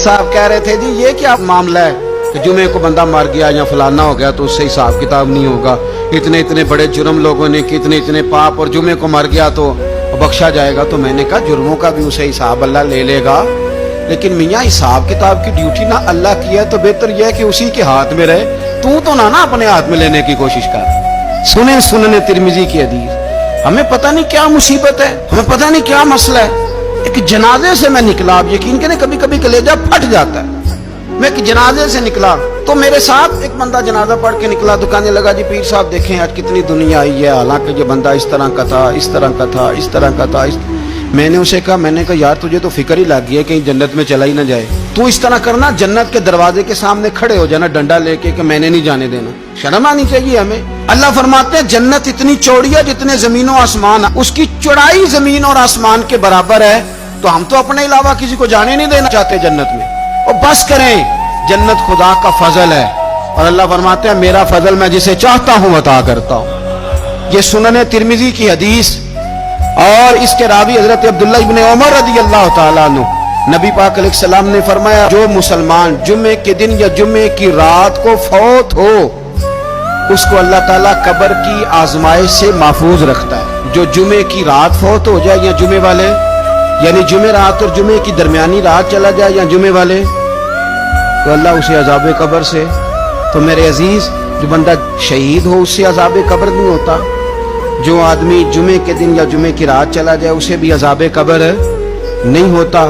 साहब कह रहे थे जी ये क्या मामला है कि जुमे को बंदा मर गया या फलाना हो गया तो उससे हिसाब किताब नहीं होगा, इतने इतने बड़े जुर्म लोगों ने कितने इतने पाप, और जुमे को मर गया तो बख्शा जाएगा। तो मैंने कहा जुर्मों का भी उसे हिसाब अल्लाह ले लेगा, लेकिन मियाँ हिसाब किताब की ड्यूटी ना अल्लाह की है तो बेहतर यह है कि उसी के हाथ में रहे, तू तो ना अपने हाथ में लेने की कोशिश कर। सुने सुनने तिरमिजी की हदीस, हमें पता नहीं क्या मुसीबत है, हमें पता नहीं क्या मसला है। एक जनाजे से मैं निकला, आप यकीन करें कभी कभी कलेजा फट जाता है। मैं एक जनाजे से निकला तो मेरे साथ एक बंदा जनाजा पढ़ के निकला, तो कहने लगा जी पीर साहब देखें आज कितनी दुनिया आई है, हालांकि ये बंदा इस तरह का था, इस तरह का था, इस तरह का था। मैंने उसे कहा, मैंने कहा यार तुझे तो फिक्र ही लग गई है कहीं जन्नत में चला ही ना जाए, तू इस तरह करना जन्नत के दरवाजे के सामने खड़े हो जाना डंडा लेके कि मैंने नहीं जाने देना। शर्म आनी चाहिए हमें। अल्लाह फरमाते हैं जन्नत इतनी चौड़ी है जितने जमीन और आसमान, उसकी चौड़ाई जमीन और आसमान के बराबर है, तो हम तो अपने अलावा किसी को जाने नहीं देना चाहते जन्नत में। और बस करें, जन्नत खुदा का फजल है, और अल्लाह फरमाते हैं मेरा फजल मैं जिसे चाहता हूं अता करता हूं। ये सुनन तिरमिजी की हदीस, और इसके रावी हजरत अब्दुल्लाह इब्ने उमर रज़ी अल्लाह ताला अन्हु, नबी पाक अलैहिस्सलाम ने फरमाया जो मुसलमान जुम्मे के दिन या जुम्मे की रात को फौत हो उसको अल्लाह ताला कब्र की आजमाइश से महफूज रखता है। जो जुम्मे की रात फौत हो जाए या जुम्मे वाले, यानी जुम्मे रात और जुम्मे की दरमियानी रात चला जाए या जुम्मे वाले, तो अल्लाह उसे अजाब कब्र से, तो मेरे अजीज जो बंदा शहीद हो उससे अजाब कब्र नहीं होता, जो आदमी जुमे के दिन या जुमे की रात चला जाए उसे भी अजाब कब्र नहीं होता।